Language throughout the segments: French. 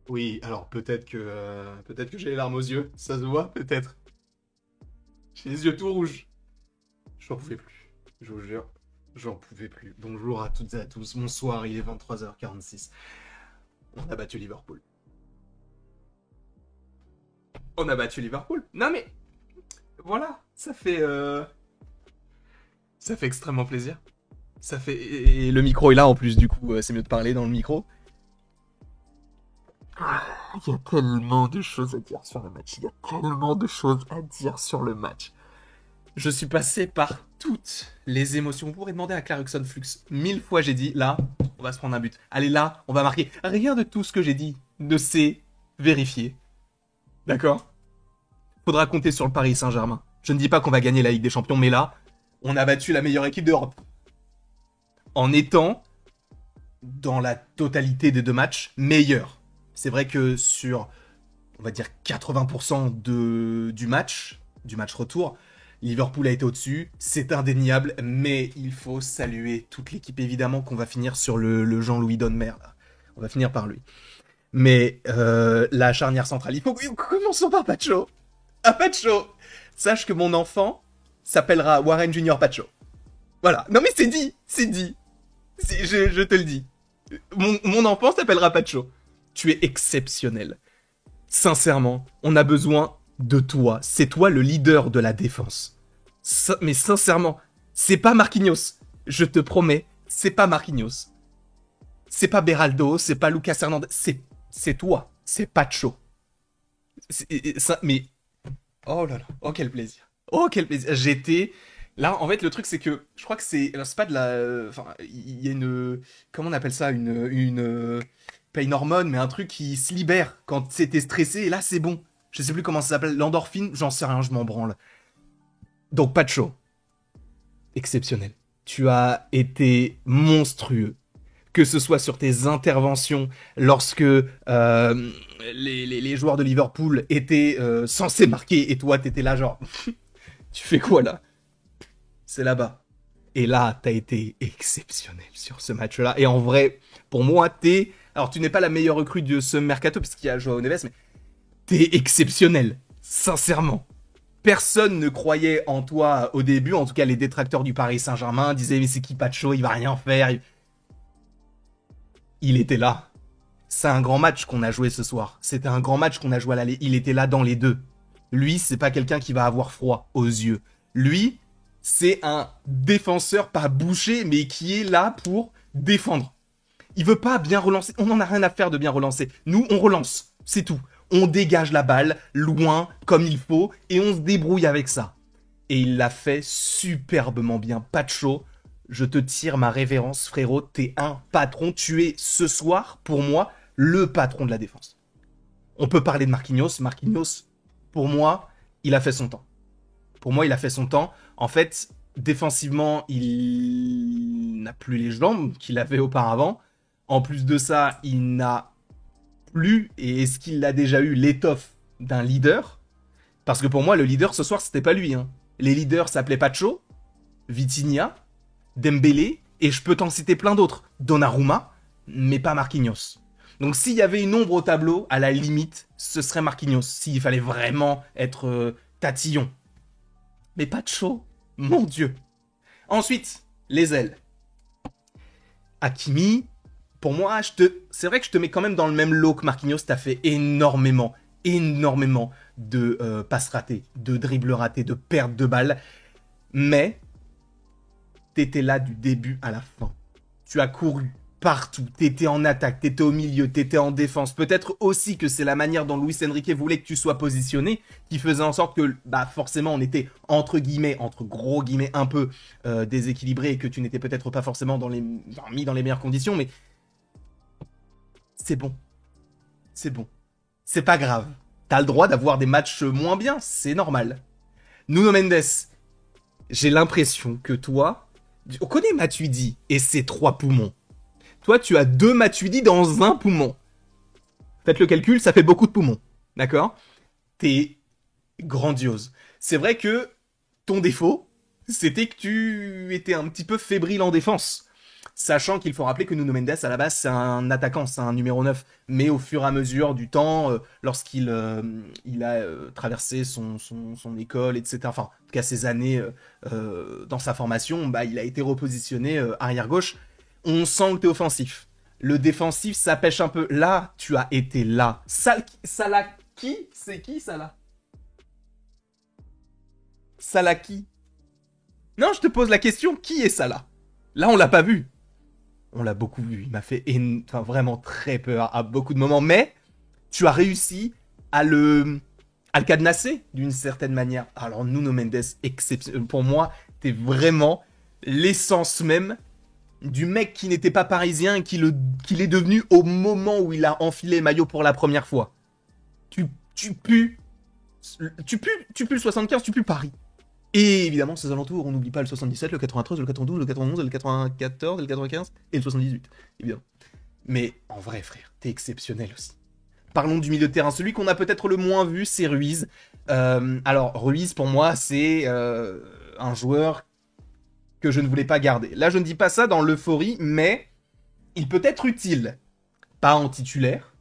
Oui, alors peut-être que j'ai les larmes aux yeux. Ça se voit, peut-être. J'ai les yeux tout rouges. J'en pouvais plus. Je vous jure. J'en pouvais plus. Bonjour à toutes et à tous. Bonsoir, il est 23h46. On a battu Liverpool. On a battu Liverpool. Non mais, voilà. Ça fait extrêmement plaisir. Ça fait... Et le micro est là en plus, du coup, c'est mieux de parler dans le micro. Il y a tellement de choses à dire sur le match. Il y a tellement de choses à dire sur le match. Je suis passé par toutes les émotions. Vous pourrez demander à Clarkson Flux. 1000 fois j'ai dit, là, on va se prendre un but. Allez, là, on va marquer. Rien de tout ce que j'ai dit ne s'est vérifié. D'accord? Faudra compter sur le Paris Saint-Germain. Je ne dis pas qu'on va gagner la Ligue des Champions, mais là, on a battu la meilleure équipe d'Europe. En étant, dans la totalité des deux matchs, meilleur. C'est vrai que sur, on va dire, 80% du match retour, Liverpool a été au-dessus, c'est indéniable, mais il faut saluer toute l'équipe, évidemment, qu'on va finir sur le Jean-Louis Donner, là. On va finir par lui. Mais la charnière centrale, il faut... Commençons par Pacho. Ah, Pacho. Sache que mon enfant s'appellera Warren Junior Pacho. Voilà. Non mais c'est dit, c'est dit. Je te le dis. Mon enfant s'appellera Pacho. Tu es exceptionnel. Sincèrement, on a besoin de toi. C'est toi le leader de la défense. Mais sincèrement, c'est pas Marquinhos. Je te promets, c'est pas Marquinhos. C'est pas Beraldo, c'est pas Lucas Hernandez. C'est toi. C'est Pacho. Mais oh là là, oh quel plaisir. Oh quel plaisir. J'étais... Là, en fait, le truc, c'est que je crois que c'est... Alors, c'est pas de la... Enfin, il y a une... Comment on appelle ça? Pas une hormone, mais un truc qui se libère quand c'était stressé, et là, c'est bon. Je sais plus comment ça s'appelle. L'endorphine, j'en sais rien, je m'en branle. Donc, Pacho, exceptionnel. Tu as été monstrueux. Que ce soit sur tes interventions lorsque les joueurs de Liverpool étaient censés marquer et toi t'étais là genre tu fais quoi là? C'est là-bas. Et là t'as été exceptionnel sur ce match-là. Et en vrai, pour moi t'es... Alors tu n'es pas la meilleure recrue de ce mercato parce qu'il y a Joao Neves, mais t'es exceptionnel. Sincèrement. Personne ne croyait en toi au début, en tout cas les détracteurs du Paris Saint-Germain disaient mais c'est qui Pacho, il va rien faire. Il était là. C'est un grand match qu'on a joué ce soir. C'était un grand match qu'on a joué à l'aller. Il était là dans les deux. Lui, c'est pas quelqu'un qui va avoir froid aux yeux. Lui, c'est un défenseur pas bouché, mais qui est là pour défendre. Il veut pas bien relancer. On en a rien à faire de bien relancer. Nous, on relance. C'est tout. On dégage la balle, loin, comme il faut, et on se débrouille avec ça. Et il l'a fait superbement bien. Pacho, je te tire ma révérence, frérot. T'es un patron. Tu es, ce soir, pour moi, le patron de la défense. On peut parler de Marquinhos. Marquinhos, pour moi, il a fait son temps. Pour moi, il a fait son temps. En fait, défensivement, il n'a plus les jambes qu'il avait auparavant. En plus de ça, il n'a plus, et est-ce qu'il a déjà eu, l'étoffe d'un leader? Parce que pour moi, le leader ce soir, c'était pas lui. Hein. Les leaders s'appelaient Pacho, Vitinha, Dembélé, et je peux t'en citer plein d'autres. Donnarumma, mais pas Marquinhos. Donc s'il y avait une ombre au tableau, à la limite, ce serait Marquinhos, s'il fallait vraiment être tatillon. Mais Pacho, mon Dieu. Ensuite, les ailes. Hakimi, pour moi, c'est vrai que je te mets quand même dans le même lot que Marquinhos. T'as fait énormément, énormément de passes ratées, de dribbles ratés, de pertes de balles. Mais t'étais là du début à la fin. Tu as couru partout. T'étais en attaque, t'étais au milieu, t'étais en défense. Peut-être aussi que c'est la manière dont Luis Enrique voulait que tu sois positionné qui faisait en sorte que, bah, forcément, on était entre guillemets, entre gros guillemets, un peu déséquilibré et que tu n'étais peut-être pas forcément mis dans les meilleures conditions. Mais c'est bon. C'est bon. C'est pas grave. T'as le droit d'avoir des matchs moins bien, c'est normal. Nuno Mendes, j'ai l'impression que toi, on connaît Matuidi et ses 3 poumons. Toi, tu as 2 Matuidi dans un poumon. Faites le calcul, ça fait beaucoup de poumons. D'accord? T'es grandiose. C'est vrai que ton défaut, c'était que tu étais un petit peu fébrile en défense. Sachant qu'il faut rappeler que Nuno Mendes, à la base, c'est un attaquant, c'est un numéro 9. Mais au fur et à mesure du temps, lorsqu'il il a traversé son école, etc., enfin, en tout cas ses années dans sa formation, bah, il a été repositionné arrière-gauche. On sent que t'es offensif. Le défensif, ça pêche un peu. Là, tu as été là. Salah qui? C'est qui, Salah? Salah qui? Non, je te pose la question, qui est Salah? Là, on l'a pas vu. On l'a beaucoup vu. Il m'a fait enfin, vraiment très peur à beaucoup de moments. Mais tu as réussi à le cadenasser d'une certaine manière. Alors, Nuno Mendes, exceptionnel. Pour moi, t'es vraiment l'essence même du mec qui n'était pas parisien et qu'il est devenu au moment où il a enfilé le maillot pour la première fois. Tu pues le 75, tu pues Paris. Et évidemment, ces alentours, on n'oublie pas le 77, le 93, le 92, le 91, le 94, le 95 et le 78, évidemment. Mais en vrai, frère, t'es exceptionnel aussi. Parlons du milieu de terrain. Celui qu'on a peut-être le moins vu, c'est Ruiz. Alors, Ruiz, pour moi, c'est un joueur que je ne voulais pas garder. Là, je ne dis pas ça dans l'euphorie, mais il peut être utile. Pas en titulaire.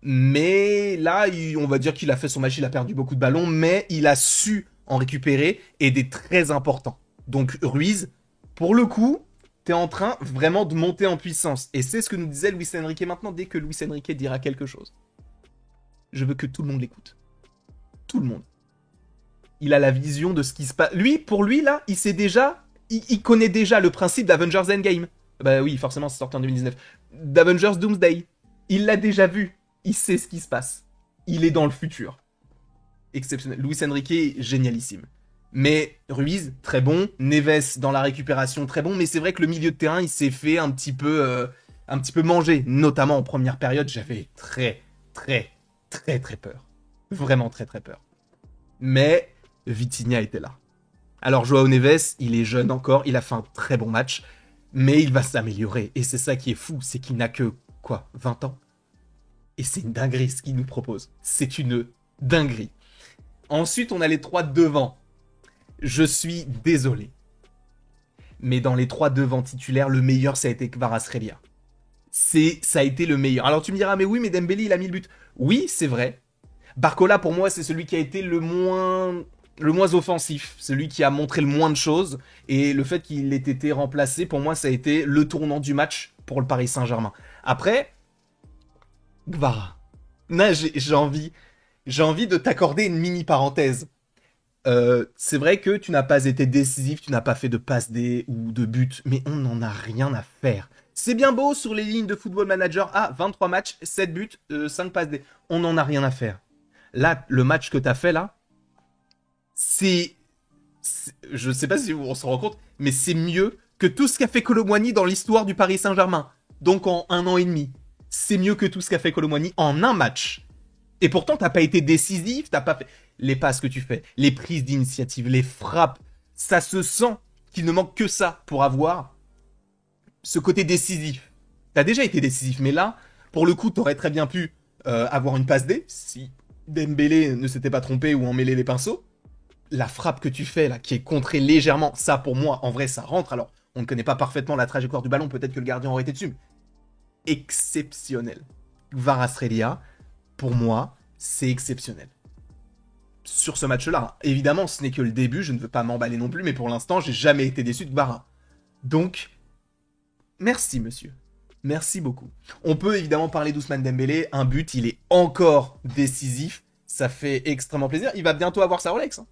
Mais là, on va dire qu'il a fait son match, il a perdu beaucoup de ballons, mais il a su en récupérer et des très importants. Donc Ruiz, pour le coup, t'es en train vraiment de monter en puissance. Et c'est ce que nous disait Luis Enrique maintenant, dès que Luis Enrique dira quelque chose. Je veux que tout le monde l'écoute. Tout le monde. Il a la vision de ce qui se passe. Lui, pour lui, là, il sait déjà, il connaît déjà le principe d'Avengers Endgame. Bah oui, forcément, c'est sorti en 2019. D'Avengers Doomsday. Il l'a déjà vu. Il sait ce qui se passe. Il est dans le futur. Exceptionnel. Luis Enrique, génialissime. Mais Ruiz, très bon. Neves, dans la récupération, très bon. Mais c'est vrai que le milieu de terrain, il s'est fait un petit peu manger. Notamment en première période, j'avais très peur. Vraiment très peur. Mais Vitinha était là. Alors Joao Neves, il est jeune encore. Il a fait un très bon match. Mais il va s'améliorer. Et c'est ça qui est fou. C'est qu'il n'a que, 20 ans. Et c'est une dinguerie ce qu'il nous propose. C'est une dinguerie. Ensuite, on a les 3 devant. Je suis désolé. Mais dans les 3 devant titulaires, le meilleur, ça a été Kvaratskhelia. Ça a été le meilleur. Alors tu me diras, mais oui, mais Dembélé, il a mis le but. Oui, c'est vrai. Barcola, pour moi, c'est celui qui a été le moins offensif. Celui qui a montré le moins de choses. Et le fait qu'il ait été remplacé, pour moi, ça a été le tournant du match pour le Paris Saint-Germain. Après, Gvara. J'ai envie de t'accorder une mini parenthèse. C'est vrai que tu n'as pas été décisif, tu n'as pas fait de passe D ou de but, mais on n'en a rien à faire. C'est bien beau sur les lignes de Football Manager, 23 matchs, 7 buts, 5 passes D. On n'en a rien à faire. Là, le match que t'as fait là, c'est je sais pas si on se rend compte, mais c'est mieux que tout ce qu'a fait Kolo Muani dans l'histoire du Paris Saint-Germain. Donc en 1 an et demi. C'est mieux que tout ce qu'a fait Kolo Muani en un match. Et pourtant, t'as pas été décisif, t'as pas fait les passes que tu fais, les prises d'initiative, les frappes. Ça se sent qu'il ne manque que ça pour avoir ce côté décisif. T'as déjà été décisif, mais là, pour le coup, t'aurais très bien pu avoir une passe D, si Dembélé ne s'était pas trompé ou en mêlé les pinceaux. La frappe que tu fais, là, qui est contrée légèrement, ça, pour moi, en vrai, ça rentre. Alors, on ne connaît pas parfaitement la trajectoire du ballon, peut-être que le gardien aurait été dessus. Exceptionnel. Kvaratskhelia, pour moi, c'est exceptionnel. Sur ce match-là, évidemment, ce n'est que le début, je ne veux pas m'emballer non plus, mais pour l'instant, j'ai jamais été déçu de Kvara. Donc, merci, monsieur. Merci beaucoup. On peut évidemment parler d'Ousmane Dembélé. Un but, il est encore décisif. Ça fait extrêmement plaisir. Il va bientôt avoir sa Rolex. Hein,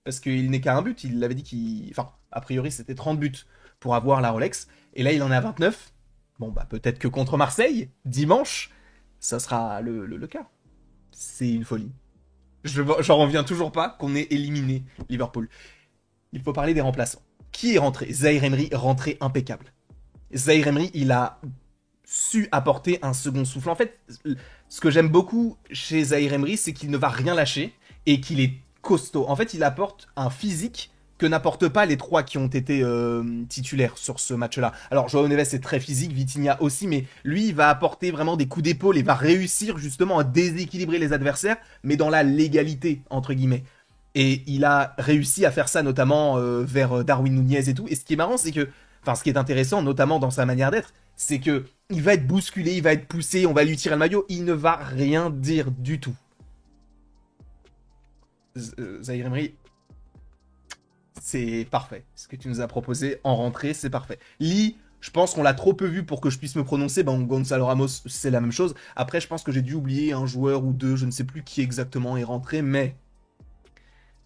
parce qu'il n'est qu'à un but. Il l'avait dit qu'il... Enfin, a priori, c'était 30 buts pour avoir la Rolex. Et là, il en est à 29. Bon, bah peut-être que contre Marseille, dimanche, ça sera le cas. C'est une folie. J'en reviens toujours pas qu'on ait éliminé Liverpool. Il faut parler des remplaçants. Qui est rentré? Zahir Emery, rentré impeccable. Zahir Emery, il a su apporter un second souffle. En fait, ce que j'aime beaucoup chez Zahir Emery, c'est qu'il ne va rien lâcher et qu'il est costaud. En fait, il apporte un physique que n'apportent pas les 3 qui ont été titulaires sur ce match-là. Alors, Joao Neves est très physique, Vitinha aussi, mais lui, il va apporter vraiment des coups d'épaule et va réussir justement à déséquilibrer les adversaires, mais dans la légalité, entre guillemets. Et il a réussi à faire ça notamment vers Darwin Nunez et tout. Et ce qui est marrant, c'est que Enfin, ce qui est intéressant, notamment dans sa manière d'être, c'est que il va être bousculé, il va être poussé, on va lui tirer le maillot, il ne va rien dire du tout. Zahir Emery, c'est parfait. Ce que tu nous as proposé en rentrée, c'est parfait. Lee, je pense qu'on l'a trop peu vu pour que je puisse me prononcer. Ben, Gonzalo Ramos, c'est la même chose. Après, je pense que j'ai dû oublier un joueur ou deux, je ne sais plus qui exactement est rentré, mais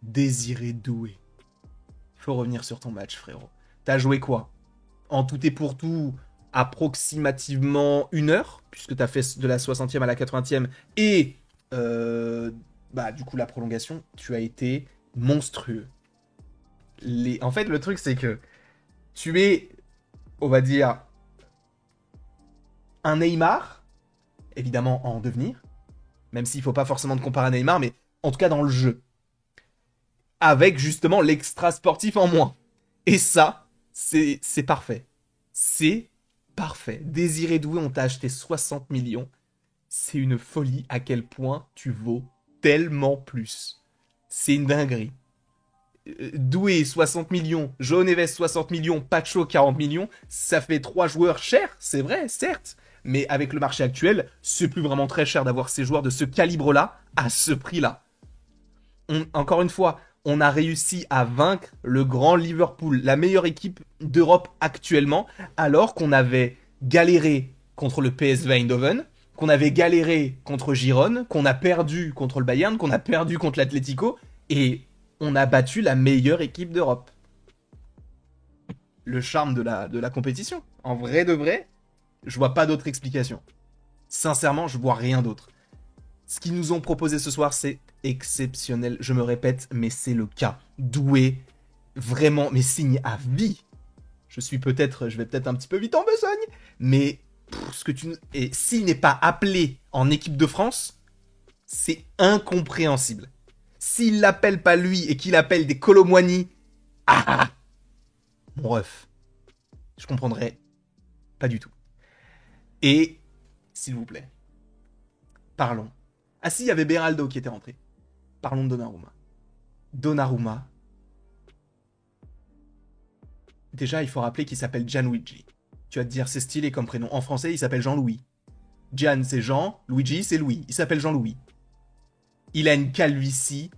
Désiré Doué. Faut revenir sur ton match, frérot. T'as joué quoi? En tout et pour tout, approximativement 1 heure, puisque t'as fait de la 60e à la 80e, et du coup la prolongation, tu as été monstrueux. En fait, le truc, c'est que tu es, on va dire, un Neymar, évidemment en devenir, même s'il ne faut pas forcément te comparer à Neymar, mais en tout cas dans le jeu. Avec justement l'extra sportif en moins. Et ça, c'est parfait. C'est parfait. Désiré Doué, on t'a acheté 60 millions. C'est une folie à quel point tu vaux tellement plus. C'est une dinguerie. Doué 60 millions, João Neves 60 millions, Pacho 40 millions, ça fait 3 joueurs chers, c'est vrai, certes. Mais avec le marché actuel, c'est plus vraiment très cher d'avoir ces joueurs de ce calibre-là, à ce prix-là. Encore une fois, on a réussi à vaincre le grand Liverpool, la meilleure équipe d'Europe actuellement, alors qu'on avait galéré contre le PSV Eindhoven, qu'on avait galéré contre Girone, qu'on a perdu contre le Bayern, qu'on a perdu contre l'Atlético, et on a battu la meilleure équipe d'Europe. Le charme de la compétition. En vrai de vrai, je vois pas d'autre explication. Sincèrement, je vois rien d'autre. Ce qu'ils nous ont proposé ce soir, c'est exceptionnel. Je me répète, mais c'est le cas. Doué, vraiment, mais signe à vie. Je vais peut-être un petit peu vite en besogne, mais et s'il n'est pas appelé en équipe de France, c'est incompréhensible. S'il l'appelle pas lui et qu'il appelle des Kolo Muani, mon ref, je comprendrais pas du tout. Et, s'il vous plaît, parlons. Ah si, il y avait Beraldo qui était rentré. Parlons de Donnarumma. Donnarumma. Déjà, il faut rappeler qu'il s'appelle Gianluigi. Tu vas te dire, c'est stylé comme prénom. En français, il s'appelle Jean-Louis. Gian, c'est Jean. Luigi, c'est Louis. Il s'appelle Jean-Louis. Il a une calvitie,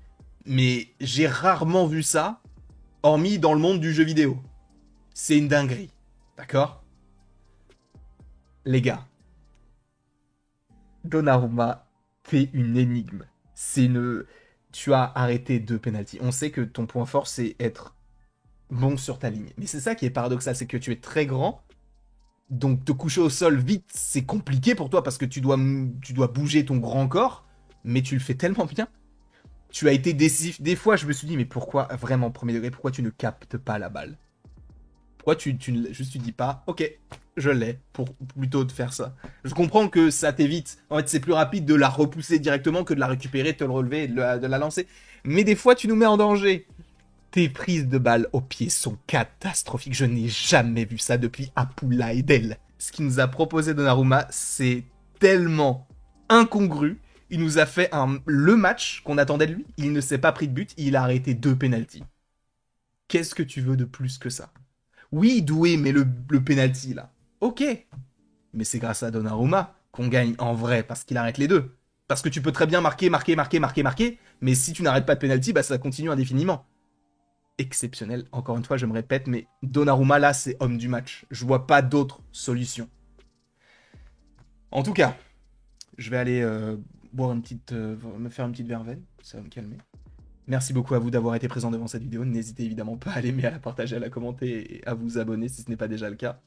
mais j'ai rarement vu ça, hormis dans le monde du jeu vidéo. C'est une dinguerie. D'accord? Les gars. Donnarumma fait une énigme. Tu as arrêté 2 pénaltys. On sait que ton point fort, c'est être bon sur ta ligne. Mais c'est ça qui est paradoxal, c'est que tu es très grand. Donc te coucher au sol vite, c'est compliqué pour toi parce que tu dois bouger ton grand corps. Mais tu le fais tellement bien. Tu as été décisif. Des fois, je me suis dit, mais pourquoi, vraiment, premier degré, pourquoi tu ne captes pas la balle? Pourquoi tu dis pas, ok, je l'ai, pour plutôt de faire ça. Je comprends que ça t'évite. En fait, c'est plus rapide de la repousser directement que de la récupérer, de te le relever et de la lancer. Mais des fois, tu nous mets en danger. Tes prises de balles au pied sont catastrophiques. Je n'ai jamais vu ça depuis Apula Edel. Ce qu'il nous a proposé Donnarumma, c'est tellement incongru. Il nous a fait le match qu'on attendait de lui. Il ne s'est pas pris de but. Il a arrêté 2 pénaltys. Qu'est-ce que tu veux de plus que ça? Oui, Doué, mais le pénalty, là. Ok. Mais c'est grâce à Donnarumma qu'on gagne en vrai, parce qu'il arrête les deux. Parce que tu peux très bien marquer, mais si tu n'arrêtes pas de pénalty, bah ça continue indéfiniment. Exceptionnel. Encore une fois, je me répète, mais Donnarumma, là, c'est homme du match. Je vois pas d'autre solution. En tout cas, je vais aller me faire une petite verveine. Ça va me calmer. Merci beaucoup à vous d'avoir été présent devant cette vidéo. N'hésitez évidemment pas à l'aimer, à la partager, à la commenter et à vous abonner si ce n'est pas déjà le cas.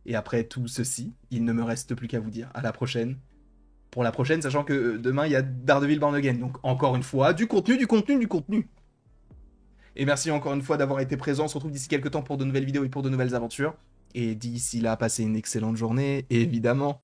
Et après tout ceci, il ne me reste plus qu'à vous dire à la prochaine. Pour la prochaine, sachant que demain, il y a Daredevil Born Again. Donc encore une fois, du contenu. Et merci encore une fois d'avoir été présent. On se retrouve d'ici quelques temps pour de nouvelles vidéos et pour de nouvelles aventures. Et d'ici là, passez une excellente journée, évidemment.